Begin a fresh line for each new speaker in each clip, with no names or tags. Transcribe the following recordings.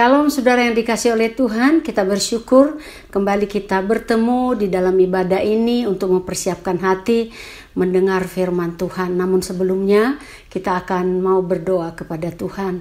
Shalom saudara yang dikasihi oleh Tuhan, kita bersyukur kembali kita bertemu di dalam ibadah ini untuk mempersiapkan hati mendengar firman Tuhan. Namun sebelumnya kita akan mau berdoa kepada Tuhan.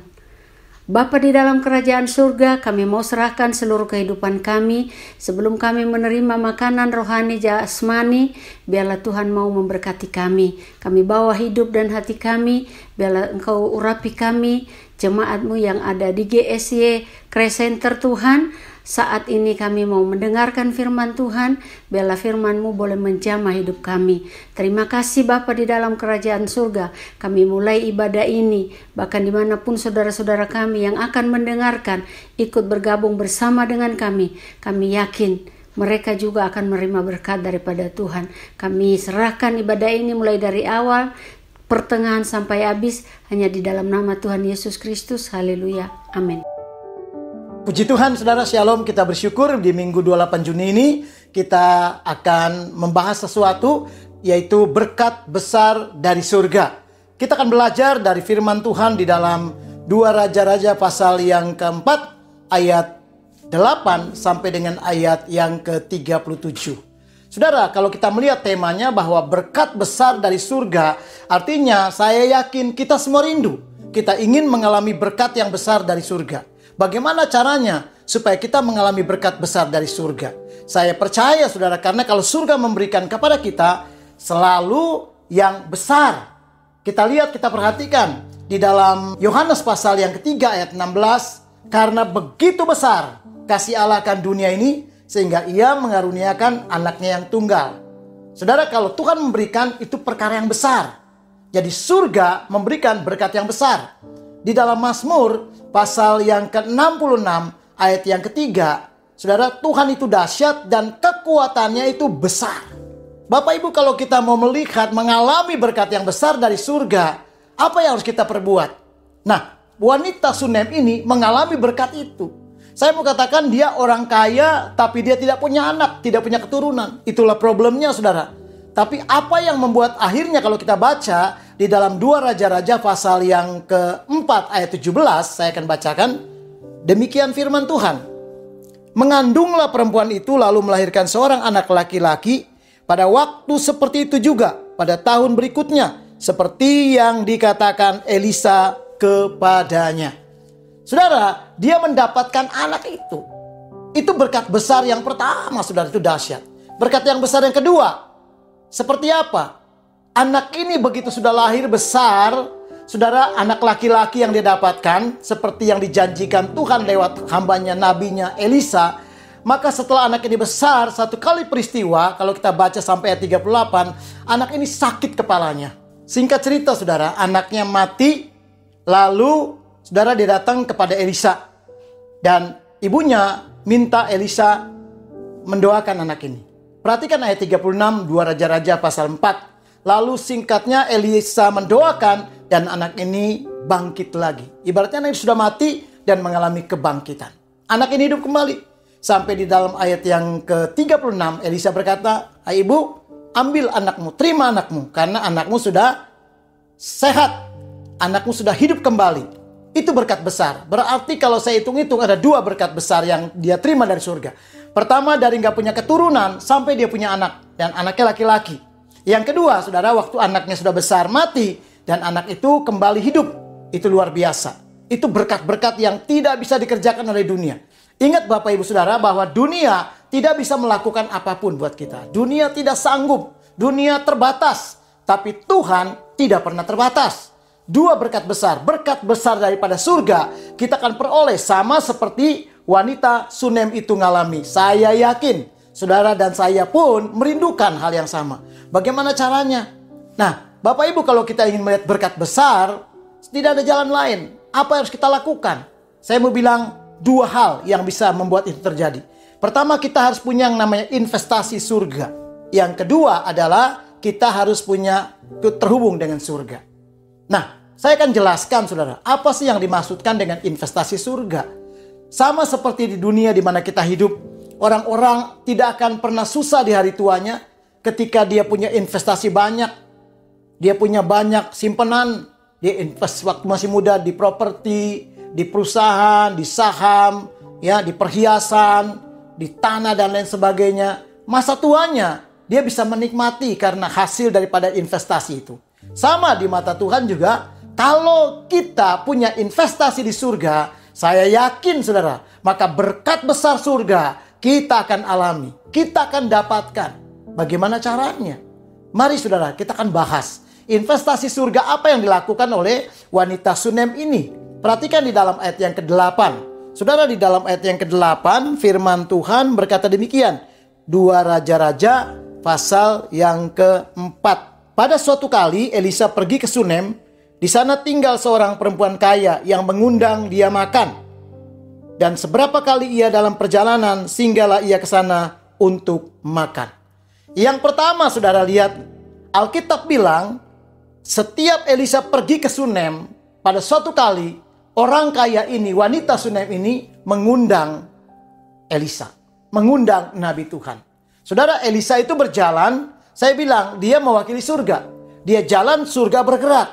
Bapa di dalam kerajaan surga, kami mau serahkan seluruh kehidupan kami. Sebelum kami menerima makanan rohani jasmani, biarlah Tuhan mau memberkati kami. Kami bawa hidup dan hati kami, biarlah Engkau urapi kami, jemaat-Mu yang ada di GSY Christ Center Tuhan. Saat ini kami mau mendengarkan firman Tuhan, biarlah firman-Mu boleh menjamah hidup kami. Terima kasih Bapa di dalam kerajaan surga. Kami mulai ibadah ini, bahkan dimanapun saudara-saudara kami yang akan mendengarkan, ikut bergabung bersama dengan kami. Kami yakin mereka juga akan menerima berkat daripada Tuhan. Kami serahkan ibadah ini mulai dari awal, pertengahan sampai habis, hanya di dalam nama Tuhan Yesus Kristus. Haleluya. Amin.
Puji Tuhan, saudara, shalom. Kita bersyukur di minggu 28 Juni ini kita akan membahas sesuatu, yaitu berkat besar dari surga. Kita akan belajar dari firman Tuhan di dalam 2 Raja-Raja pasal yang keempat, ayat 8 sampai dengan ayat yang ke-37. Saudara, kalau kita melihat temanya bahwa berkat besar dari surga, artinya saya yakin kita semua rindu. Kita ingin mengalami berkat yang besar dari surga. Bagaimana caranya supaya kita mengalami berkat besar dari surga? Saya percaya saudara, karena kalau surga memberikan kepada kita selalu yang besar. Kita lihat, kita perhatikan di dalam Yohanes pasal yang ketiga ayat 16. Karena begitu besar kasih Allah akan dunia ini, sehingga ia mengaruniakan anaknya yang tunggal. Saudara, kalau Tuhan memberikan, itu perkara yang besar. Jadi surga memberikan berkat yang besar. Di dalam Mazmur pasal yang ke-66 ayat yang ketiga, saudara, Tuhan itu dahsyat dan kekuatannya itu besar. Bapak Ibu, kalau kita mau melihat mengalami berkat yang besar dari surga, apa yang harus kita perbuat? Nah, wanita Sunem ini mengalami berkat itu. Saya mau katakan dia orang kaya tapi dia tidak punya anak, tidak punya keturunan. Itulah problemnya saudara. Tapi apa yang membuat akhirnya kalau kita baca di dalam 2 Raja-Raja pasal yang keempat ayat 17, saya akan bacakan. Demikian firman Tuhan. Mengandunglah perempuan itu lalu melahirkan seorang anak laki-laki. Pada waktu seperti itu juga pada tahun berikutnya, seperti yang dikatakan Elisa kepadanya. Saudara, dia mendapatkan anak itu. Itu berkat besar yang pertama, saudara, itu dahsyat. Berkat yang besar yang kedua, seperti apa? Anak ini begitu sudah lahir besar, saudara, anak laki-laki yang dia dapatkan, seperti yang dijanjikan Tuhan lewat hambanya, nabinya Elisa. Maka setelah anak ini besar, satu kali peristiwa, kalau kita baca sampai ayat 38, anak ini sakit kepalanya. Singkat cerita saudara, anaknya mati, lalu saudara dia datang kepada Elisa. Dan ibunya minta Elisa mendoakan anak ini. Perhatikan ayat 36, 2 Raja-Raja pasal 4. Lalu singkatnya Elisa mendoakan dan anak ini bangkit lagi. Ibaratnya anak ini sudah mati dan mengalami kebangkitan. Anak ini hidup kembali. Sampai di dalam ayat yang ke-36 Elisa berkata, "Hai ibu, ambil anakmu, terima anakmu. Karena anakmu sudah sehat. Anakmu sudah hidup kembali." Itu berkat besar. Berarti kalau saya hitung-hitung ada 2 berkat besar yang dia terima dari surga. Pertama, dari gak punya keturunan sampai dia punya anak. Dan anaknya laki-laki. Yang kedua, saudara, waktu anaknya sudah besar mati dan anak itu kembali hidup. Itu luar biasa. Itu berkat-berkat yang tidak bisa dikerjakan oleh dunia. Ingat Bapak Ibu Saudara bahwa dunia tidak bisa melakukan apapun buat kita. Dunia tidak sanggup. Dunia terbatas. Tapi Tuhan tidak pernah terbatas. 2 berkat besar daripada surga kita akan peroleh sama seperti wanita Sunem itu ngalami. Saya yakin saudara dan saya pun merindukan hal yang sama. Bagaimana caranya? Nah, Bapak Ibu, kalau kita ingin melihat berkat besar, tidak ada jalan lain. Apa yang harus kita lakukan? Saya mau bilang 2 hal yang bisa membuat itu terjadi. Pertama, kita harus punya yang namanya investasi surga. Yang kedua adalah kita harus punya terhubung dengan surga. Nah, saya akan jelaskan saudara, apa sih yang dimaksudkan dengan investasi surga. Sama seperti di dunia di mana kita hidup, orang-orang tidak akan pernah susah di hari tuanya ketika dia punya investasi banyak. Dia punya banyak simpanan, dia invest waktu masih muda di properti, di perusahaan, di saham, ya, di perhiasan, di tanah dan lain sebagainya. Masa tuanya dia bisa menikmati karena hasil daripada investasi itu. Sama di mata Tuhan juga, kalau kita punya investasi di surga, saya yakin saudara, maka berkat besar surga kita akan alami, kita akan dapatkan. Bagaimana caranya? Mari saudara, kita akan bahas investasi surga apa yang dilakukan oleh wanita Sunem ini. Perhatikan di dalam ayat yang ke-8. Saudara, di dalam ayat yang ke-8 firman Tuhan berkata demikian. 2 Raja-Raja pasal yang ke-4. Pada suatu kali Elisa pergi ke Sunem. Di sana tinggal seorang perempuan kaya yang mengundang dia makan. Dan seberapa kali ia dalam perjalanan, singgahlah ia ke sana untuk makan. Yang pertama saudara lihat, Alkitab bilang setiap Elisa pergi ke Sunem, pada suatu kali orang kaya ini, wanita Sunem ini mengundang Elisa, mengundang Nabi Tuhan. Saudara, Elisa itu berjalan, saya bilang dia mewakili surga. Dia jalan, surga bergerak.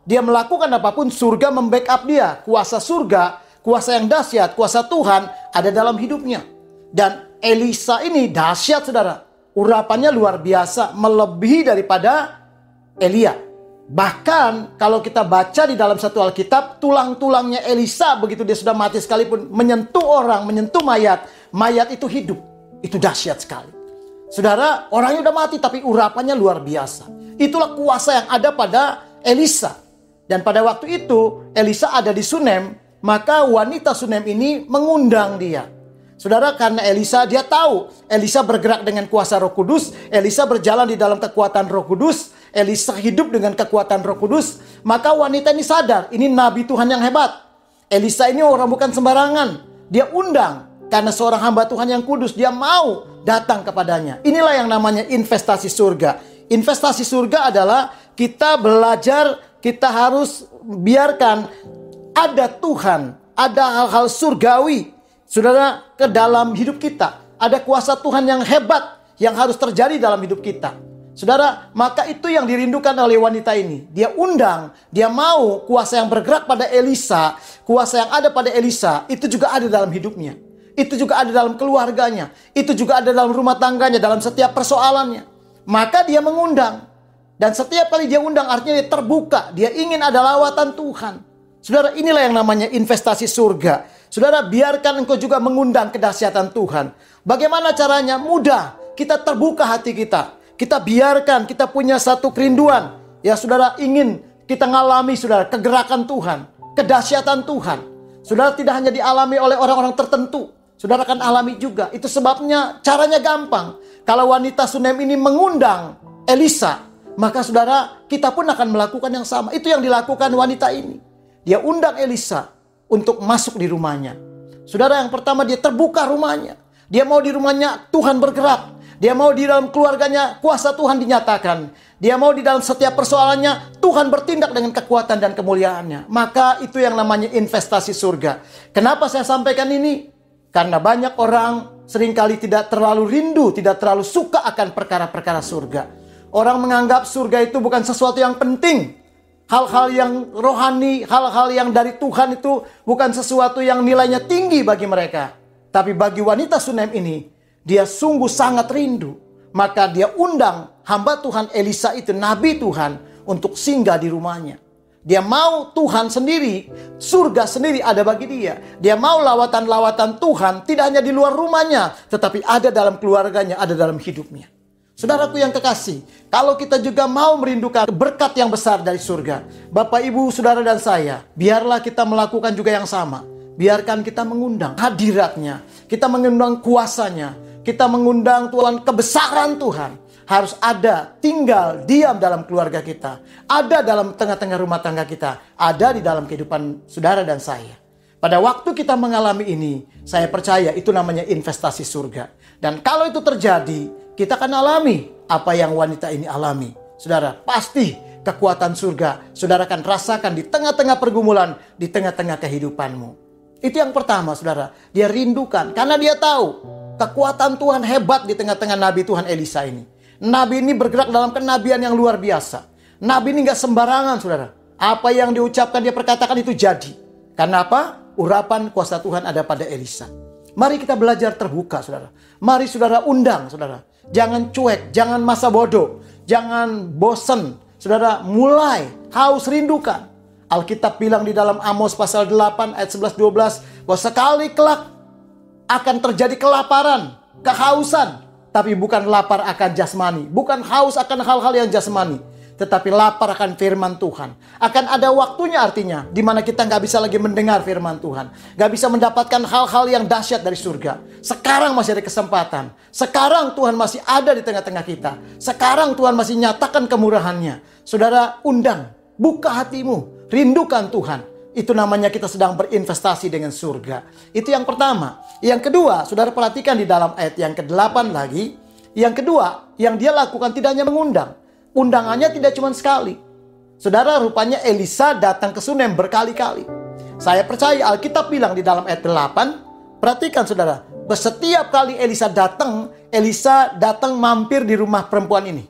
Dia melakukan apapun, surga membackup dia. Kuasa surga, kuasa yang dahsyat, kuasa Tuhan ada dalam hidupnya. Dan Elisa ini dahsyat saudara. Urapannya luar biasa, melebihi daripada Elia. Bahkan kalau kita baca di dalam satu Alkitab, tulang-tulangnya Elisa begitu dia sudah mati sekalipun menyentuh orang, menyentuh mayat, mayat itu hidup. Itu dahsyat sekali. Saudara, orangnya udah mati tapi urapannya luar biasa. Itulah kuasa yang ada pada Elisa. Dan pada waktu itu Elisa ada di Sunem, maka wanita Sunem ini mengundang dia. Saudara, karena Elisa, dia tahu Elisa bergerak dengan kuasa Roh Kudus, Elisa berjalan di dalam kekuatan Roh Kudus, Elisa hidup dengan kekuatan Roh Kudus, maka wanita ini sadar, ini nabi Tuhan yang hebat. Elisa ini orang bukan sembarangan. Dia undang karena seorang hamba Tuhan yang kudus, dia mau datang kepadanya. Inilah yang namanya investasi surga. Investasi surga adalah kita belajar, kita harus biarkan ada Tuhan, ada hal-hal surgawi, saudara, ke dalam hidup kita. Ada kuasa Tuhan yang hebat yang harus terjadi dalam hidup kita. Saudara, maka itu yang dirindukan oleh wanita ini. Dia undang, dia mau kuasa yang bergerak pada Elisa, kuasa yang ada pada Elisa, itu juga ada dalam hidupnya. Itu juga ada dalam keluarganya. Itu juga ada dalam rumah tangganya, dalam setiap persoalannya. Maka dia mengundang. Dan setiap kali dia undang artinya dia terbuka. Dia ingin ada lawatan Tuhan. Saudara, inilah yang namanya investasi surga. Saudara, biarkan engkau juga mengundang kedahsyatan Tuhan. Bagaimana caranya? Mudah. Kita terbuka hati kita. Kita biarkan, kita punya satu kerinduan. Ya saudara, ingin kita ngalami saudara kegerakan Tuhan, kedahsyatan Tuhan. Saudara, tidak hanya dialami oleh orang-orang tertentu, saudara akan alami juga. Itu sebabnya caranya gampang. Kalau wanita Sunem ini mengundang Elisa, maka saudara, kita pun akan melakukan yang sama. Itu yang dilakukan wanita ini. Dia undang Elisa untuk masuk di rumahnya. Saudara, yang pertama dia terbuka rumahnya. Dia mau di rumahnya Tuhan bergerak. Dia mau di dalam keluarganya kuasa Tuhan dinyatakan. Dia mau di dalam setiap persoalannya Tuhan bertindak dengan kekuatan dan kemuliaannya. Maka itu yang namanya investasi surga. Kenapa saya sampaikan ini? Karena banyak orang seringkali tidak terlalu rindu, tidak terlalu suka akan perkara-perkara surga. Orang menganggap surga itu bukan sesuatu yang penting. Hal-hal yang rohani, hal-hal yang dari Tuhan itu bukan sesuatu yang nilainya tinggi bagi mereka. Tapi bagi wanita Sunem ini, dia sungguh sangat rindu. Maka dia undang hamba Tuhan Elisa itu, nabi Tuhan, untuk singgah di rumahnya. Dia mau Tuhan sendiri, surga sendiri ada bagi dia. Dia mau lawatan-lawatan Tuhan tidak hanya di luar rumahnya, tetapi ada dalam keluarganya, ada dalam hidupnya. Saudaraku yang kekasih, kalau kita juga mau merindukan berkat yang besar dari surga, Bapak, Ibu, Saudara, dan saya, biarlah kita melakukan juga yang sama. Biarkan kita mengundang hadiratnya, kita mengundang kuasanya, kita mengundang Tuhan, kebesaran Tuhan. Harus ada, tinggal, diam dalam keluarga kita. Ada dalam tengah-tengah rumah tangga kita. Ada di dalam kehidupan saudara dan saya. Pada waktu kita mengalami ini, saya percaya itu namanya investasi surga. Dan kalau itu terjadi, kita akan alami apa yang wanita ini alami. Saudara, pasti kekuatan surga saudara akan rasakan di tengah-tengah pergumulan, di tengah-tengah kehidupanmu. Itu yang pertama, saudara. Dia rindukan karena dia tahu kekuatan Tuhan hebat di tengah-tengah nabi Tuhan Elisa ini. Nabi ini bergerak dalam kenabian yang luar biasa. Nabi ini gak sembarangan, saudara. Apa yang diucapkan, dia perkatakan itu jadi. Karena apa? urapan kuasa Tuhan ada pada Elisa. Mari kita belajar terbuka, saudara. Mari saudara undang, saudara. Jangan cuek, jangan masa bodoh, jangan bosan. Saudara, mulai haus rindukan. Alkitab bilang di dalam Amos pasal 8 ayat 11-12 bahwa sekali kelak akan terjadi kelaparan, kehausan, tapi bukan lapar akan jasmani, bukan haus akan hal-hal yang jasmani, tetapi lapar akan firman Tuhan. Akan ada waktunya, artinya di mana kita nggak bisa lagi mendengar firman Tuhan, nggak bisa mendapatkan hal-hal yang dahsyat dari surga. Sekarang masih ada kesempatan. Sekarang Tuhan masih ada di tengah-tengah kita. Sekarang Tuhan masih nyatakan kemurahannya. Saudara, undang, buka hatimu, rindukan Tuhan. Itu namanya kita sedang berinvestasi dengan surga. Itu yang pertama. Yang kedua, saudara perhatikan di dalam ayat yang ke-8 lagi. Yang kedua, yang dia lakukan tidak hanya mengundang. Undangannya tidak cuma sekali. Saudara, rupanya Elisa datang ke Sunem berkali-kali. Saya percaya Alkitab bilang di dalam ayat 8. Perhatikan saudara. Setiap kali Elisa datang mampir di rumah perempuan ini.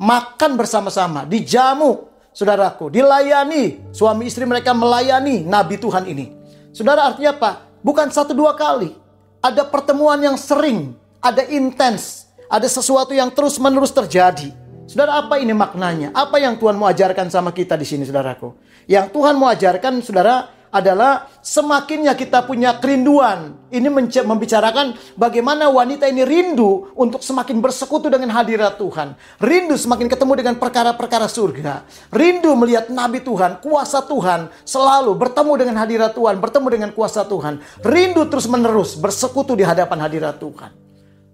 Makan bersama-sama, dijamu. Saudaraku, dilayani. Suami istri mereka melayani Nabi Tuhan ini. Saudara, artinya apa? Bukan 1-2 kali. Ada pertemuan yang sering. Ada intens. Ada sesuatu yang terus-menerus terjadi. Saudara, apa ini maknanya? Apa yang Tuhan mau ajarkan sama kita di sini, saudaraku? Yang Tuhan mau ajarkan, saudara, adalah semakinnya kita punya kerinduan. Ini membicarakan bagaimana wanita ini rindu untuk semakin bersekutu dengan hadirat Tuhan. Rindu semakin ketemu dengan perkara-perkara surga. Rindu melihat Nabi Tuhan, kuasa Tuhan, selalu bertemu dengan hadirat Tuhan, bertemu dengan kuasa Tuhan. Rindu terus-menerus bersekutu di hadapan hadirat Tuhan.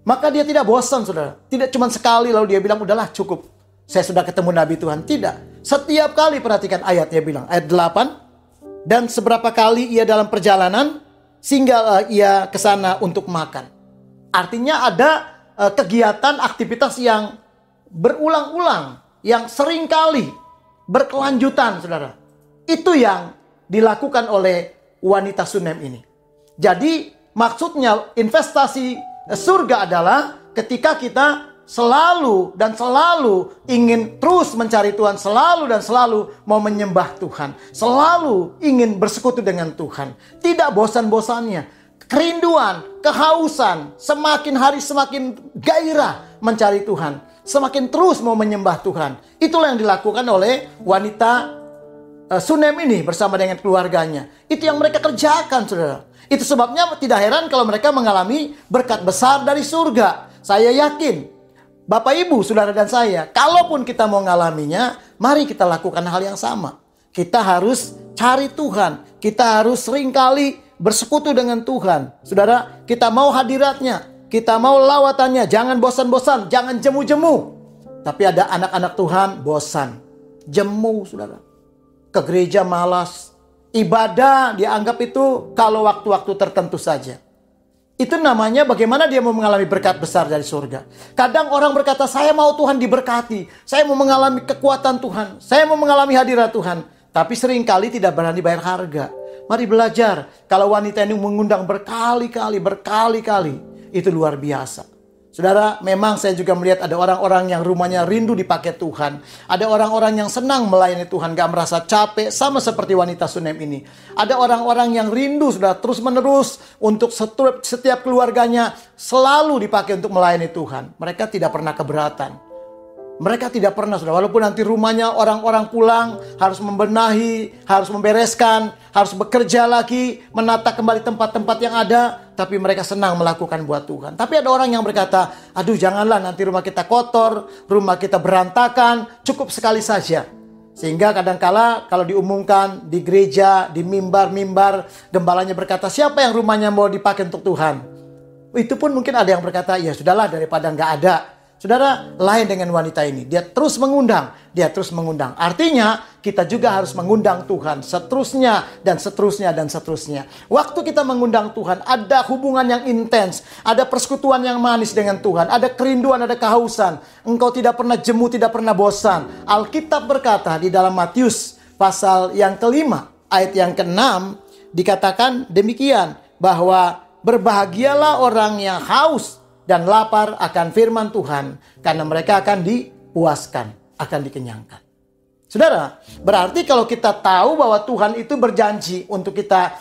Maka dia tidak bosan, saudara. Tidak cuma sekali lalu dia bilang, udahlah cukup. Saya sudah ketemu Nabi Tuhan. Tidak. Setiap kali, perhatikan ayatnya bilang. Ayat 8. Dan seberapa kali ia dalam perjalanan, singgah ia ke sana untuk makan. Artinya ada kegiatan, aktivitas yang berulang-ulang. Yang sering kali berkelanjutan, saudara. Itu yang dilakukan oleh wanita Sunem ini. Jadi maksudnya investasi surga adalah ketika kita selalu dan selalu ingin terus mencari Tuhan, selalu dan selalu mau menyembah Tuhan, selalu ingin bersekutu dengan Tuhan, tidak bosan-bosannya, kerinduan, kehausan, semakin hari semakin gairah mencari Tuhan, semakin terus mau menyembah Tuhan. Itulah yang dilakukan oleh wanita Sunem ini bersama dengan keluarganya. Itu yang mereka kerjakan, saudara. Itu sebabnya tidak heran kalau mereka mengalami berkat besar dari surga. Saya yakin Bapak, Ibu, Saudara dan saya, kalaupun kita mau ngalaminya, mari kita lakukan hal yang sama. Kita harus cari Tuhan. Kita harus seringkali bersekutu dengan Tuhan. Saudara, kita mau hadiratnya. Kita mau lawatannya. Jangan bosan-bosan. Jangan jemu-jemu. Tapi ada anak-anak Tuhan bosan. Jemu, saudara. Ke gereja malas. Ibadah dianggap itu kalau waktu-waktu tertentu saja. Itu namanya bagaimana dia mau mengalami berkat besar dari surga. Kadang orang berkata, saya mau Tuhan diberkati. Saya mau mengalami kekuatan Tuhan. Saya mau mengalami hadirat Tuhan. Tapi seringkali tidak berani bayar harga. Mari belajar. Kalau wanita ini mengundang berkali-kali. Itu luar biasa. Saudara, memang saya juga melihat ada orang-orang yang rumahnya rindu dipakai Tuhan. Ada orang-orang yang senang melayani Tuhan, gak merasa capek, sama seperti wanita Sunem ini. Ada orang-orang yang rindu sudah terus-menerus untuk setiap keluarganya selalu dipakai untuk melayani Tuhan. Mereka tidak pernah keberatan. Mereka tidak pernah, saudara, walaupun nanti rumahnya orang-orang pulang, harus membenahi, harus membereskan, harus bekerja lagi, menata kembali tempat-tempat yang ada, tapi mereka senang melakukan buat Tuhan. Tapi ada orang yang berkata, aduh janganlah nanti rumah kita kotor, rumah kita berantakan, cukup sekali saja. Sehingga kadangkala kalau diumumkan di gereja, di mimbar-mimbar, gembalanya berkata, siapa yang rumahnya mau dipakai untuk Tuhan? Itu pun mungkin ada yang berkata, ya sudahlah daripada nggak ada. Saudara, lain dengan wanita ini. Dia terus mengundang. Artinya, kita juga harus mengundang Tuhan. Seterusnya, dan seterusnya, dan seterusnya. Waktu kita mengundang Tuhan, ada hubungan yang intens. Ada persekutuan yang manis dengan Tuhan. Ada kerinduan, ada kehausan. Engkau tidak pernah jemu, tidak pernah bosan. Alkitab berkata di dalam Matius, pasal yang ke-5, ayat yang ke-6, dikatakan demikian. Bahwa berbahagialah orang yang haus dan lapar akan firman Tuhan, karena mereka akan dipuaskan, akan dikenyangkan. Saudara, berarti kalau kita tahu bahwa Tuhan itu berjanji untuk kita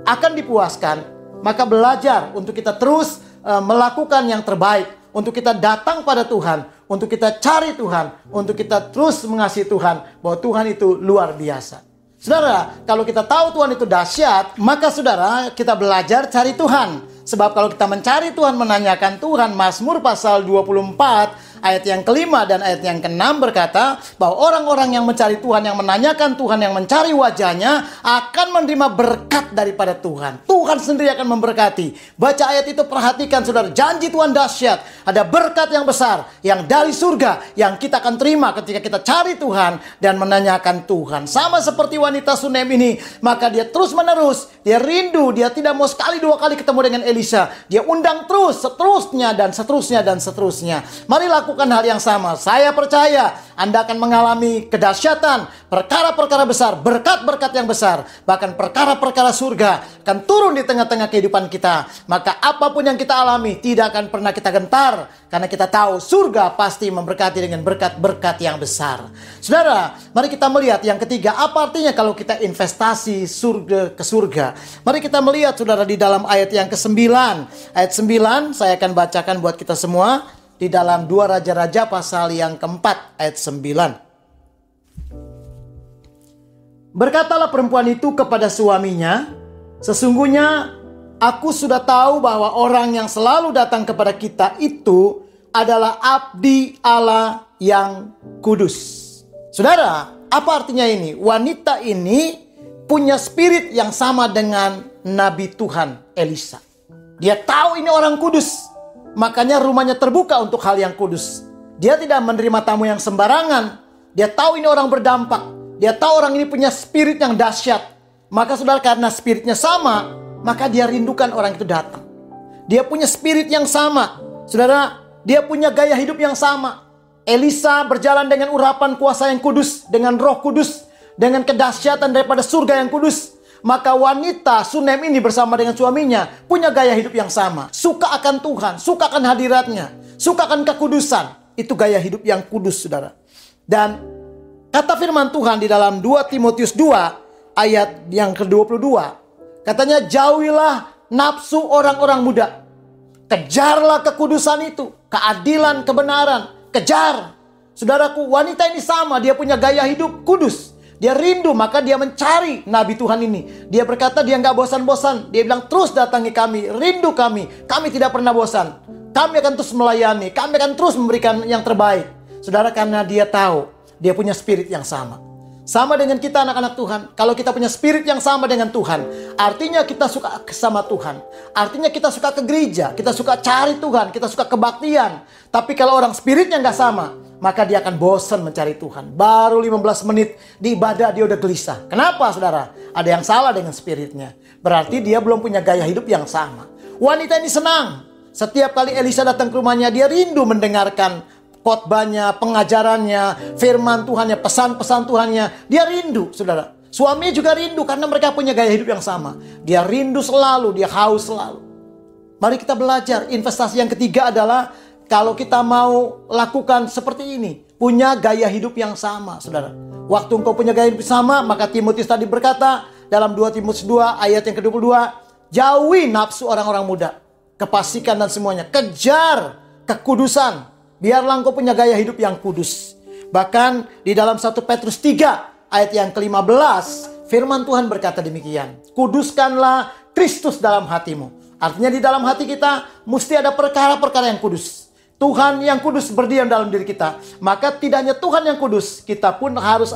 akan dipuaskan, maka belajar untuk kita terus melakukan yang terbaik, untuk kita datang pada Tuhan, untuk kita cari Tuhan, untuk kita terus mengasihi Tuhan, bahwa Tuhan itu luar biasa. Saudara, kalau kita tahu Tuhan itu dahsyat, maka saudara, kita belajar cari Tuhan. Sebab kalau kita mencari Tuhan, menanyakan Tuhan, Mazmur pasal 24 ayat yang kelima dan ayat yang keenam berkata bahwa orang-orang yang mencari Tuhan, yang menanyakan Tuhan, yang mencari wajahnya akan menerima berkat daripada Tuhan. Tuhan sendiri akan memberkati. Baca ayat itu, perhatikan saudara, janji Tuhan dahsyat. Ada berkat yang besar yang dari surga yang kita akan terima ketika kita cari Tuhan dan menanyakan Tuhan. Sama seperti wanita Sunem ini, maka dia terus menerus, dia rindu, dia tidak mau sekali dua kali ketemu dengan Elisa. Dia undang terus, seterusnya dan seterusnya dan seterusnya. Mari lakukan hal yang sama. Saya percaya Anda akan mengalami kedahsyatan, perkara-perkara besar, berkat-berkat yang besar, bahkan perkara-perkara surga akan turun di tengah-tengah kehidupan kita. Maka apapun yang kita alami tidak akan pernah kita gentar, karena kita tahu surga pasti memberkati dengan berkat-berkat yang besar. Saudara, mari kita melihat yang ketiga, apa artinya kalau kita investasi surga ke surga. Mari kita melihat saudara di dalam ayat yang ke-9. Ayat 9 saya akan bacakan buat kita semua di dalam 2 Raja-Raja pasal yang keempat ayat 9. Berkatalah perempuan itu kepada suaminya, sesungguhnya aku sudah tahu bahwa orang yang selalu datang kepada kita itu adalah abdi Allah yang kudus. Saudara, apa artinya ini? Wanita ini punya spirit yang sama dengan Nabi Tuhan Elisa. Dia tahu ini orang kudus, makanya rumahnya terbuka untuk hal yang kudus. Dia tidak menerima tamu yang sembarangan. Dia tahu ini orang berdampak. Dia tahu orang ini punya spirit yang dahsyat. Maka saudara, karena spiritnya sama, maka dia rindukan orang itu datang. Dia punya spirit yang sama. Saudara, dia punya gaya hidup yang sama. Elisa berjalan dengan urapan kuasa yang kudus, dengan roh kudus, dengan kedahsyatan daripada surga yang kudus. Maka wanita Sunem ini bersama dengan suaminya punya gaya hidup yang sama. Suka akan Tuhan, suka akan hadiratnya, suka akan kekudusan. Itu gaya hidup yang kudus, saudara. Dan kata firman Tuhan di dalam 2 Timotius 2 ayat yang ke-22. Katanya, jauhilah nafsu orang-orang muda. Kejarlah kekudusan itu, keadilan, kebenaran. Kejar. Saudaraku, wanita ini sama, dia punya gaya hidup kudus. Dia rindu, maka dia mencari Nabi Tuhan ini. Dia berkata dia nggak bosan-bosan. Dia bilang, terus datangi kami, rindu kami. Kami tidak pernah bosan. Kami akan terus melayani. Kami akan terus memberikan yang terbaik. Saudara, karena dia tahu, dia punya spirit yang sama. Sama dengan kita anak-anak Tuhan. Kalau kita punya spirit yang sama dengan Tuhan, artinya kita suka sama Tuhan. Artinya kita suka ke gereja. Kita suka cari Tuhan. Kita suka kebaktian. Tapi kalau orang spiritnya nggak sama, maka dia akan bosan mencari Tuhan. Baru 15 menit di ibadah dia udah gelisah. Kenapa saudara? Ada yang salah dengan spiritnya. Berarti dia belum punya gaya hidup yang sama. Wanita ini senang. Setiap kali Elisa datang ke rumahnya, dia rindu mendengarkan khotbahnya, pengajarannya, firman Tuhannya, pesan-pesan Tuhannya. Dia rindu, saudara. Suaminya juga rindu karena mereka punya gaya hidup yang sama. Dia rindu selalu, dia haus selalu. Mari kita belajar. Investasi yang ketiga adalah kalau kita mau lakukan seperti ini, punya gaya hidup yang sama, saudara. Waktu engkau punya gaya hidup sama, maka Timotius tadi berkata dalam 2 Timotius 2 ayat yang ke-22, jauhi nafsu orang-orang muda, kefasikan dan semuanya. Kejar kekudusan, biarlah engkau punya gaya hidup yang kudus. Bahkan di dalam 1 Petrus 3 ayat yang ke-15, firman Tuhan berkata demikian, kuduskanlah Kristus dalam hatimu. Artinya di dalam hati kita mesti ada perkara-perkara yang kudus. Tuhan yang kudus berdiam dalam diri kita. Maka tidak hanya Tuhan yang kudus, kita pun harus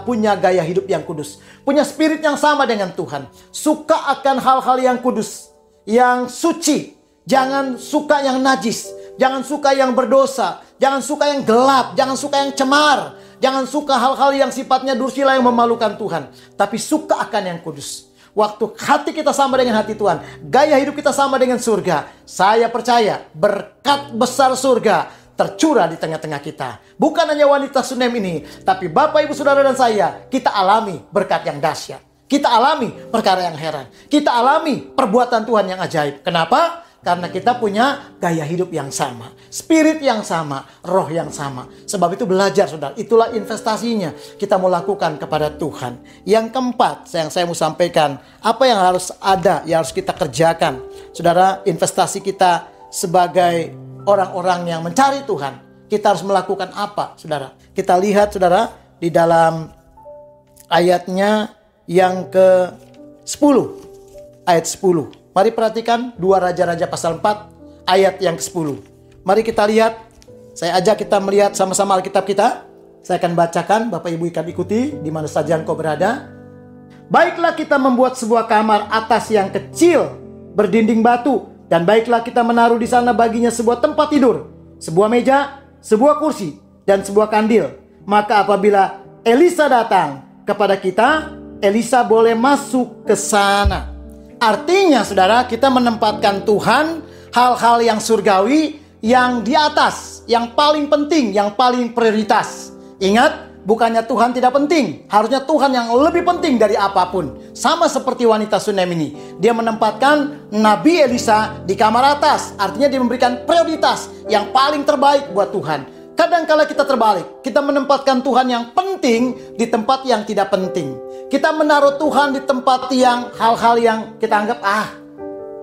punya gaya hidup yang kudus. Punya spirit yang sama dengan Tuhan. Suka akan hal-hal yang kudus, yang suci. Jangan suka yang najis. Jangan suka yang berdosa. Jangan suka yang gelap. Jangan suka yang cemar. Jangan suka hal-hal yang sifatnya dursila yang memalukan Tuhan. Tapi suka akan yang kudus. Waktu hati kita sama dengan hati Tuhan, gaya hidup kita sama dengan surga, saya percaya berkat besar surga tercurah di tengah-tengah kita. Bukan hanya wanita Sunem ini, tapi Bapak, Ibu, Saudara, dan saya, kita alami berkat yang dahsyat. Kita alami perkara yang heran. Kita alami perbuatan Tuhan yang ajaib. Kenapa? Karena kita punya gaya hidup yang sama, spirit yang sama, roh yang sama. Sebab itu belajar, saudara. Itulah investasinya kita mau lakukan kepada Tuhan. Yang keempat yang saya mau sampaikan, apa yang harus ada, yang harus kita kerjakan. Saudara, investasi kita sebagai orang-orang yang mencari Tuhan, kita harus melakukan apa, saudara? Kita lihat, saudara, di dalam ayatnya yang ke-10. Ayat 10. Mari perhatikan 2 Raja-Raja pasal 4 ayat yang ke-10. Mari kita lihat. Saya ajak kita melihat sama-sama Alkitab kita. Saya akan bacakan, Bapak Ibu ikan ikuti di mana saja engkau berada. Baiklah kita membuat sebuah kamar atas yang kecil berdinding batu, dan baiklah kita menaruh di sana baginya sebuah tempat tidur, sebuah meja, sebuah kursi, dan sebuah kandil. Maka apabila Elisa datang kepada kita, Elisa boleh masuk ke sana. Artinya, saudara, kita menempatkan Tuhan hal-hal yang surgawi, yang di atas, yang paling penting, yang paling prioritas. Ingat, bukannya Tuhan tidak penting, harusnya Tuhan yang lebih penting dari apapun. Sama seperti wanita Sunem ini, dia menempatkan Nabi Elisa di kamar atas. Artinya dia memberikan prioritas yang paling terbaik buat Tuhan. Kadang-kala kita terbalik, kita menempatkan Tuhan yang penting di tempat yang tidak penting. Kita menaruh Tuhan di tempat yang hal-hal yang kita anggap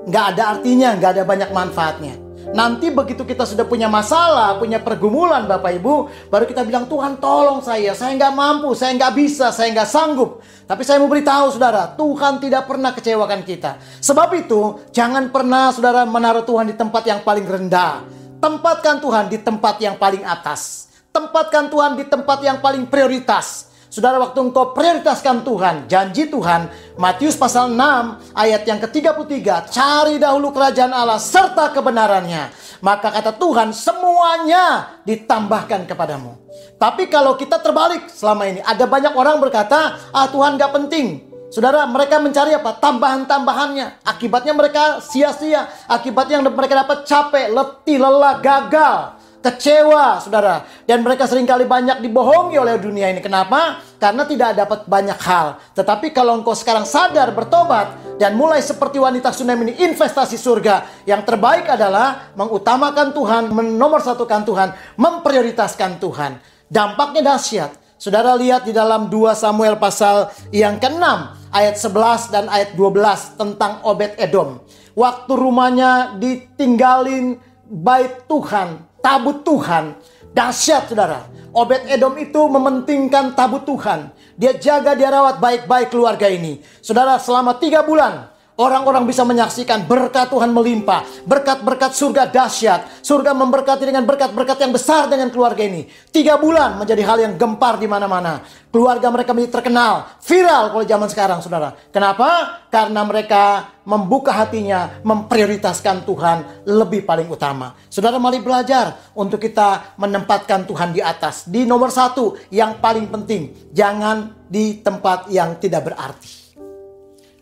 nggak ada artinya, nggak ada banyak manfaatnya. Nanti begitu kita sudah punya masalah, punya pergumulan Bapak Ibu, baru kita bilang, Tuhan tolong saya nggak mampu, saya nggak bisa, saya nggak sanggup. Tapi saya mau beritahu saudara, Tuhan tidak pernah kecewakan kita. Sebab itu, jangan pernah saudara menaruh Tuhan di tempat yang paling rendah. Tempatkan Tuhan di tempat yang paling atas. Tempatkan Tuhan di tempat yang paling prioritas. Saudara, waktu engkau prioritaskan Tuhan, janji Tuhan, Matius pasal 6 ayat yang ke-33, cari dahulu kerajaan Allah serta kebenarannya, maka kata Tuhan, semuanya ditambahkan kepadamu. Tapi kalau kita terbalik selama ini, ada banyak orang berkata, Tuhan gak penting. Saudara, mereka mencari apa? Tambahan-tambahannya. Akibatnya mereka sia-sia. Akibatnya mereka dapat capek, letih, lelah, gagal, kecewa, saudara. Dan mereka seringkali banyak dibohongi oleh dunia ini. Kenapa? Karena tidak dapat banyak hal. Tetapi kalau engkau sekarang sadar, bertobat, dan mulai seperti wanita Sunem ini, investasi surga, yang terbaik adalah mengutamakan Tuhan, menomorsatukan Tuhan, memprioritaskan Tuhan. Dampaknya dahsyat. Saudara lihat di dalam 2 Samuel pasal yang ke-6 ayat 11 dan ayat 12 tentang Obed Edom. Waktu rumahnya ditinggalin bait Tuhan, tabut Tuhan, dahsyat saudara. Obed Edom itu mementingkan tabut Tuhan. Dia jaga, dia rawat baik-baik keluarga ini. Saudara, selama 3 bulan orang-orang bisa menyaksikan berkat Tuhan melimpah. Berkat-berkat surga dahsyat. Surga memberkati dengan berkat-berkat yang besar dengan keluarga ini. 3 bulan menjadi hal yang gempar di mana-mana. Keluarga mereka menjadi terkenal, viral kalau zaman sekarang, saudara. Kenapa? Karena mereka membuka hatinya, memprioritaskan Tuhan lebih paling utama. Saudara, mari belajar untuk kita menempatkan Tuhan di atas. Di nomor 1 yang paling penting. Jangan di tempat yang tidak berarti.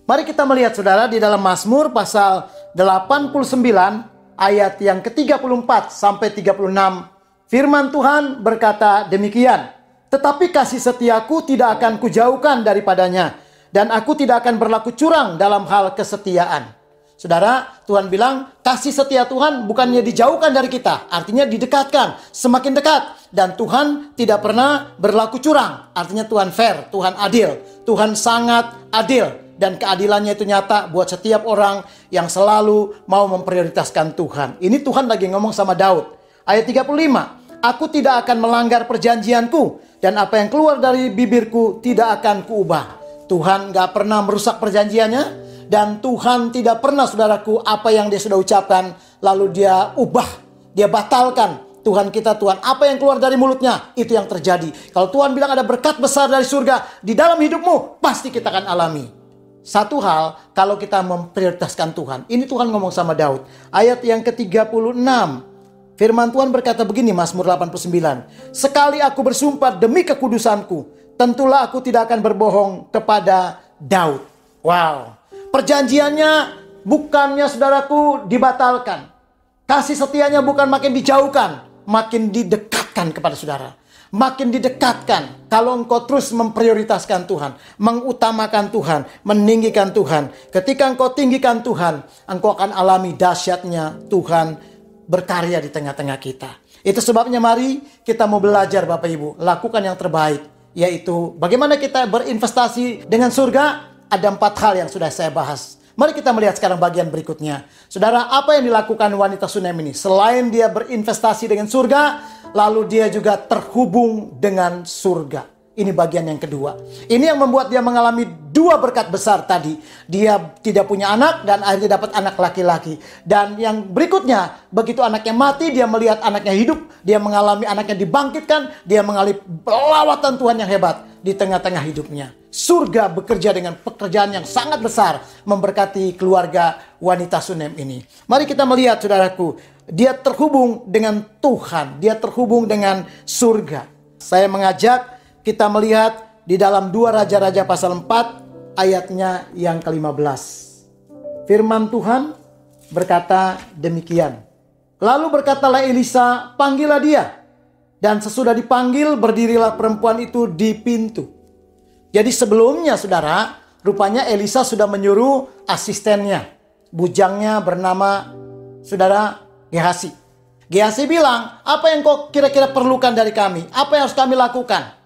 Mari kita melihat saudara di dalam Mazmur pasal 89 ayat yang ke-34 sampai 36. Firman Tuhan berkata demikian. Tetapi kasih setiaku tidak akan kujauhkan daripadanya, dan aku tidak akan berlaku curang dalam hal kesetiaan. Saudara, Tuhan bilang kasih setia Tuhan bukannya dijauhkan dari kita, artinya didekatkan, semakin dekat. Dan Tuhan tidak pernah berlaku curang, artinya Tuhan fair, Tuhan adil, Tuhan sangat adil. Dan keadilannya itu nyata buat setiap orang yang selalu mau memprioritaskan Tuhan. Ini Tuhan lagi ngomong sama Daud. Ayat 35. Aku tidak akan melanggar perjanjianku, dan apa yang keluar dari bibirku tidak akan kuubah. Tuhan gak pernah merusak perjanjiannya, dan Tuhan tidak pernah, saudaraku, apa yang dia sudah ucapkan lalu dia ubah, dia batalkan. Tuhan kita, Tuhan, apa yang keluar dari mulutnya, itu yang terjadi. Kalau Tuhan bilang ada berkat besar dari surga di dalam hidupmu, pasti kita akan alami. Satu hal, kalau kita memprioritaskan Tuhan. Ini Tuhan ngomong sama Daud. Ayat yang ke-36. Firman Tuhan berkata begini, Mazmur 89. Sekali aku bersumpah demi kekudusanku, tentulah aku tidak akan berbohong kepada Daud. Wow. Perjanjiannya bukannya, saudaraku, dibatalkan. Kasih setianya bukan makin dijauhkan, makin didekatkan kepada saudara. makin didekatkan kalau engkau terus memprioritaskan Tuhan, mengutamakan Tuhan, meninggikan Tuhan. Ketika engkau tinggikan Tuhan, engkau akan alami dahsyatnya Tuhan berkarya di tengah-tengah kita. Itu sebabnya mari kita mau belajar Bapak Ibu, lakukan yang terbaik, yaitu bagaimana kita berinvestasi dengan surga. Ada 4 hal yang sudah saya bahas. Mari kita melihat sekarang bagian berikutnya. Saudara, apa yang dilakukan wanita Sunem ini? Selain dia berinvestasi dengan surga, lalu dia juga terhubung dengan surga. Ini bagian yang kedua. Ini yang membuat dia mengalami 2 berkat besar tadi. Dia tidak punya anak dan akhirnya dapat anak laki-laki. Dan yang berikutnya, begitu anaknya mati, dia melihat anaknya hidup. Dia mengalami anaknya dibangkitkan. Dia mengalami pelawatan Tuhan yang hebat di tengah-tengah hidupnya. Surga bekerja dengan pekerjaan yang sangat besar memberkati keluarga wanita Sunem ini. Mari kita melihat saudaraku, dia terhubung dengan Tuhan, dia terhubung dengan surga. Saya mengajak kita melihat di dalam 2 Raja-Raja pasal 4 ayatnya yang ke-15. Firman Tuhan berkata demikian. Lalu berkatalah Elisa, panggillah dia. Dan sesudah dipanggil, berdirilah perempuan itu di pintu. Jadi sebelumnya saudara, rupanya Elisa sudah menyuruh asistennya, bujangnya bernama saudara Gehazi. Gehazi bilang, apa yang kau kira-kira perlukan dari kami? Apa yang harus kami lakukan?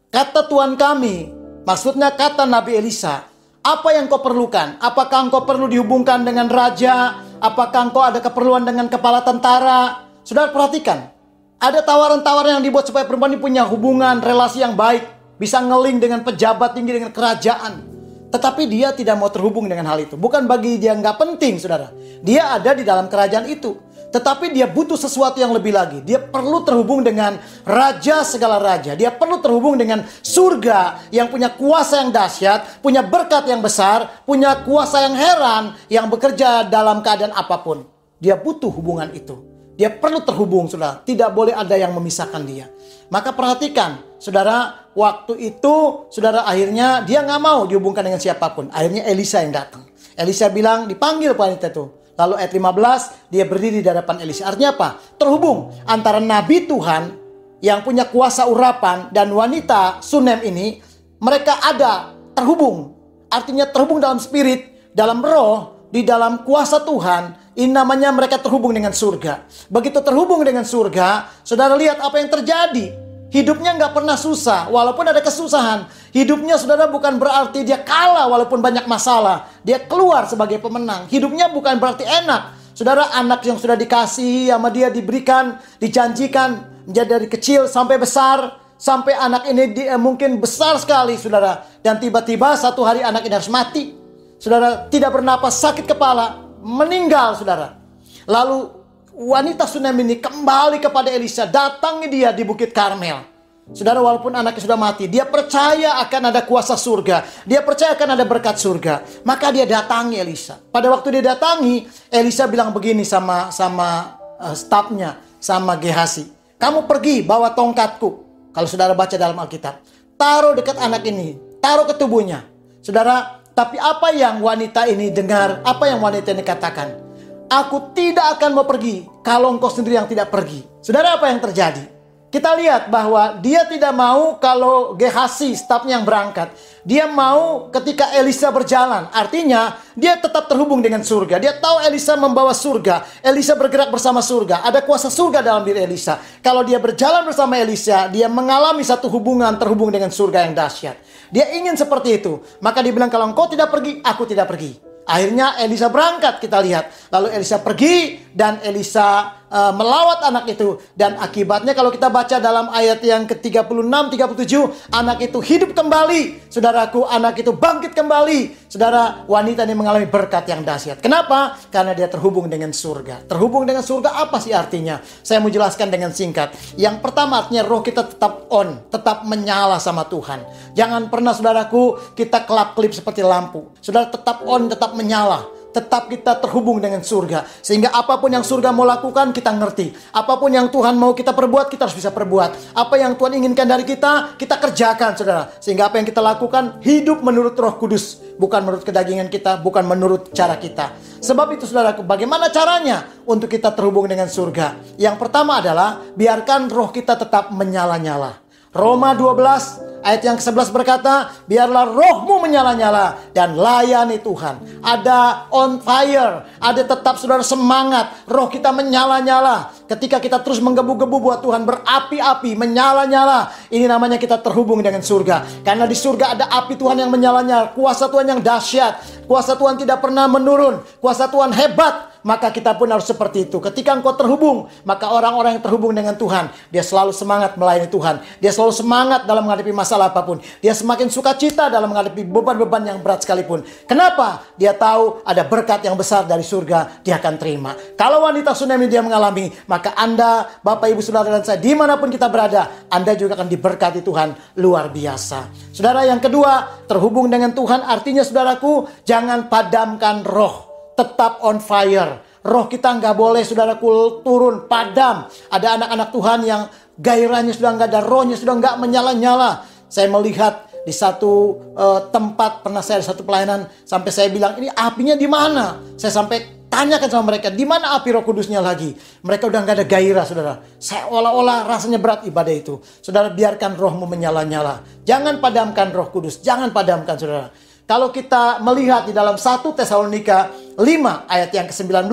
Kata Tuhan kami, maksudnya kata Nabi Elisa, apa yang kau perlukan? Apakah engkau perlu dihubungkan dengan raja? Apakah engkau ada keperluan dengan kepala tentara? Saudara perhatikan, ada tawaran-tawaran yang dibuat supaya perempuan ini punya hubungan, relasi yang baik. Bisa ngeling dengan pejabat tinggi, dengan kerajaan. Tetapi dia tidak mau terhubung dengan hal itu. Bukan bagi dia nggak penting, saudara. Dia ada di dalam kerajaan itu. Tetapi dia butuh sesuatu yang lebih lagi. Dia perlu terhubung dengan raja segala raja. Dia perlu terhubung dengan surga yang punya kuasa yang dahsyat, punya berkat yang besar, punya kuasa yang heran, yang bekerja dalam keadaan apapun. Dia butuh hubungan itu. Dia perlu terhubung, saudara. Tidak boleh ada yang memisahkan dia. Maka perhatikan, saudara, waktu itu, saudara, akhirnya dia nggak mau dihubungkan dengan siapapun. Akhirnya Elisa yang datang. Elisa bilang, dipanggil wanita itu. Lalu ayat 15, dia berdiri di hadapan Elisa. Artinya apa? Terhubung antara Nabi Tuhan yang punya kuasa urapan dan wanita Sunem ini, mereka ada terhubung. Artinya terhubung dalam spirit, dalam roh, di dalam kuasa Tuhan. Ini namanya mereka terhubung dengan surga. Begitu terhubung dengan surga, saudara lihat apa yang terjadi. Hidupnya nggak pernah susah, walaupun ada kesusahan. Hidupnya saudara bukan berarti dia kalah walaupun banyak masalah. Dia keluar sebagai pemenang. Hidupnya bukan berarti enak. Saudara, anak yang sudah dikasihi sama dia diberikan, dijanjikan menjadi dari kecil sampai besar. Sampai anak ini mungkin besar sekali, saudara. Dan tiba-tiba satu hari anak ini harus mati. Saudara, tidak bernapas, sakit kepala, meninggal, saudara. Lalu wanita Sunem ini kembali kepada Elisa, datangi dia di Bukit Karmel. Saudara, walaupun anaknya sudah mati, dia percaya akan ada kuasa surga. Dia percaya akan ada berkat surga. Maka dia datangi Elisa. Pada waktu dia datangi, Elisa bilang begini sama stafnya, sama Gehazi. Kamu pergi bawa tongkatku. Kalau saudara baca dalam Alkitab, taruh dekat anak ini, taruh ke tubuhnya. Saudara, tapi apa yang wanita ini dengar, apa yang wanita ini katakan? Aku tidak akan mau pergi kalau engkau sendiri yang tidak pergi. Saudara, apa yang terjadi? Kita lihat bahwa dia tidak mau kalau Gehazi, stafnya yang berangkat. Dia mau ketika Elisa berjalan. Artinya dia tetap terhubung dengan surga. Dia tahu Elisa membawa surga. Elisa bergerak bersama surga. Ada kuasa surga dalam diri Elisa. Kalau dia berjalan bersama Elisa, dia mengalami satu hubungan terhubung dengan surga yang dahsyat. Dia ingin seperti itu. Maka dia bilang, kalau engkau tidak pergi, aku tidak pergi. Akhirnya Elisa berangkat, kita lihat. Lalu Elisa pergi dan Elisa melawat anak itu. Dan akibatnya kalau kita baca dalam ayat yang ke-36, 37, anak itu hidup kembali. Saudaraku, anak itu bangkit kembali. Saudara, wanita ini mengalami berkat yang dahsyat. Kenapa? Karena dia terhubung dengan surga. Terhubung dengan surga apa sih artinya? Saya mau jelaskan dengan singkat. Yang pertama artinya roh kita tetap on, tetap menyala sama Tuhan. Jangan pernah saudaraku kita kelap-kelip seperti lampu. Saudara tetap on, tetap menyala. Tetap kita terhubung dengan surga. Sehingga apapun yang surga mau lakukan, kita ngerti. Apapun yang Tuhan mau kita perbuat, kita harus bisa perbuat. Apa yang Tuhan inginkan dari kita kerjakan, saudara. Sehingga apa yang kita lakukan, hidup menurut Roh Kudus. Bukan menurut kedagingan kita, bukan menurut cara kita. Sebab itu, saudaraku, bagaimana caranya untuk kita terhubung dengan surga? Yang pertama adalah, biarkan roh kita tetap menyala-nyala. Roma 12 ayat yang ke-11 berkata, biarlah rohmu menyala-nyala dan layani Tuhan. Ada on fire, ada tetap saudara semangat, roh kita menyala-nyala. Ketika kita terus menggebu-gebu buat Tuhan, berapi-api, menyala-nyala. Ini namanya kita terhubung dengan surga. Karena di surga ada api Tuhan yang menyala-nyala, kuasa Tuhan yang dahsyat, kuasa Tuhan tidak pernah menurun, kuasa Tuhan hebat. Maka kita pun harus seperti itu. Ketika engkau terhubung, maka orang-orang yang terhubung dengan Tuhan, dia selalu semangat melayani Tuhan. Dia selalu semangat dalam menghadapi masalah apapun. Dia semakin sukacita dalam menghadapi beban-beban yang berat sekalipun. Kenapa? Dia tahu ada berkat yang besar dari surga, dia akan terima. Kalau wanita tsunami dia mengalami, maka Anda, Bapak, Ibu, Saudara, dan saya, dimanapun kita berada, Anda juga akan diberkati Tuhan luar biasa. Saudara, yang kedua, terhubung dengan Tuhan artinya, saudaraku, jangan padamkan roh. Tetap on fire. Roh kita nggak boleh, saudaraku, turun, padam. Ada anak-anak Tuhan yang gairahnya sudah nggak ada, rohnya sudah nggak menyala-nyala. Saya melihat di satu tempat, pernah saya ada satu pelayanan, sampai saya bilang, ini apinya di mana? Saya sampai tanyakan sama mereka, di mana api Roh Kudusnya lagi? Mereka udah nggak ada gairah, saudara. Saya olah-olah rasanya berat ibadah itu. Saudara, biarkan rohmu menyala-nyala. Jangan padamkan Roh Kudus, jangan padamkan, saudara. Kalau kita melihat di dalam 1 Tesalonika 5 ayat yang ke-19,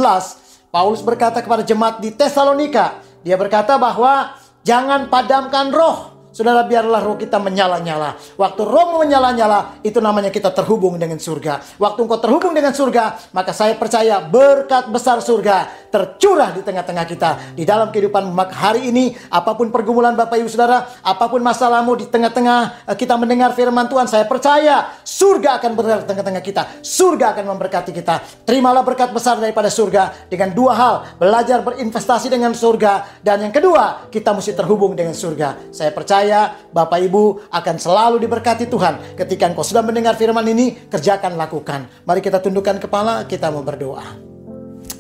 Paulus berkata kepada jemaat di Tesalonika, dia berkata bahwa jangan padamkan roh. Saudara, biarlah roh kita menyala-nyala. Waktu roh menyala-nyala, itu namanya kita terhubung dengan surga. Waktu engkau terhubung dengan surga, maka saya percaya berkat besar surga tercurah di tengah-tengah kita. Di dalam kehidupan maka hari ini, apapun pergumulan Bapak Ibu Saudara, apapun masalahmu, di tengah-tengah kita mendengar firman Tuhan, saya percaya surga akan berada di tengah-tengah kita. Surga akan memberkati kita. Terimalah berkat besar daripada surga dengan dua hal. Belajar berinvestasi dengan surga. Dan yang kedua, kita mesti terhubung dengan surga. Saya percaya Bapak Ibu akan selalu diberkati Tuhan. Ketika engkau sudah mendengar firman ini, kerjakan, lakukan. Mari kita tundukkan kepala, kita mau berdoa.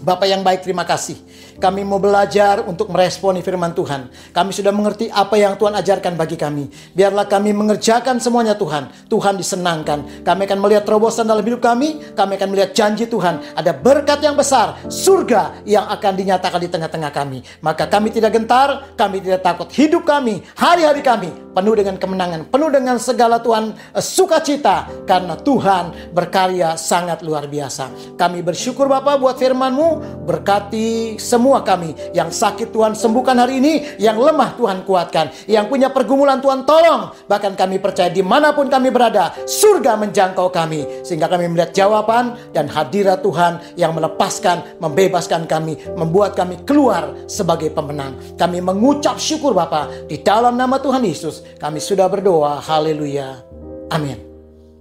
Bapak yang baik, terima kasih. Kami mau belajar untuk meresponi firman Tuhan. Kami sudah mengerti apa yang Tuhan ajarkan bagi kami. Biarlah kami mengerjakan semuanya Tuhan. Tuhan disenangkan. Kami akan melihat terobosan dalam hidup kami. Kami akan melihat janji Tuhan. Ada berkat yang besar, surga yang akan dinyatakan di tengah-tengah kami. Maka kami tidak gentar, kami tidak takut. Hidup kami, hari-hari kami penuh dengan kemenangan, penuh dengan segala Tuhan sukacita. Karena Tuhan berkarya sangat luar biasa. Kami bersyukur Bapak buat firman-Mu. Berkati semua kami. Yang sakit Tuhan sembuhkan hari ini. Yang lemah Tuhan kuatkan. Yang punya pergumulan Tuhan tolong. Bahkan kami percaya dimanapun kami berada, surga menjangkau kami. Sehingga kami melihat jawaban dan hadirat Tuhan yang melepaskan, membebaskan kami, membuat kami keluar sebagai pemenang. Kami mengucap syukur Bapa. Di dalam nama Tuhan Yesus kami sudah berdoa. Haleluya. Amin.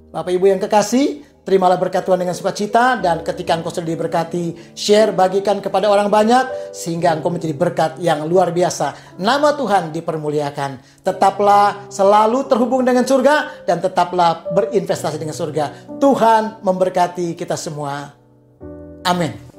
Bapak Ibu yang kekasih, terimalah berkat Tuhan dengan sukacita. Dan ketika engkau sudah diberkati, share, bagikan kepada orang banyak. Sehingga engkau menjadi berkat yang luar biasa. Nama Tuhan dipermuliakan. Tetaplah selalu terhubung dengan surga. Dan tetaplah berinvestasi dengan surga. Tuhan memberkati kita semua. Amin.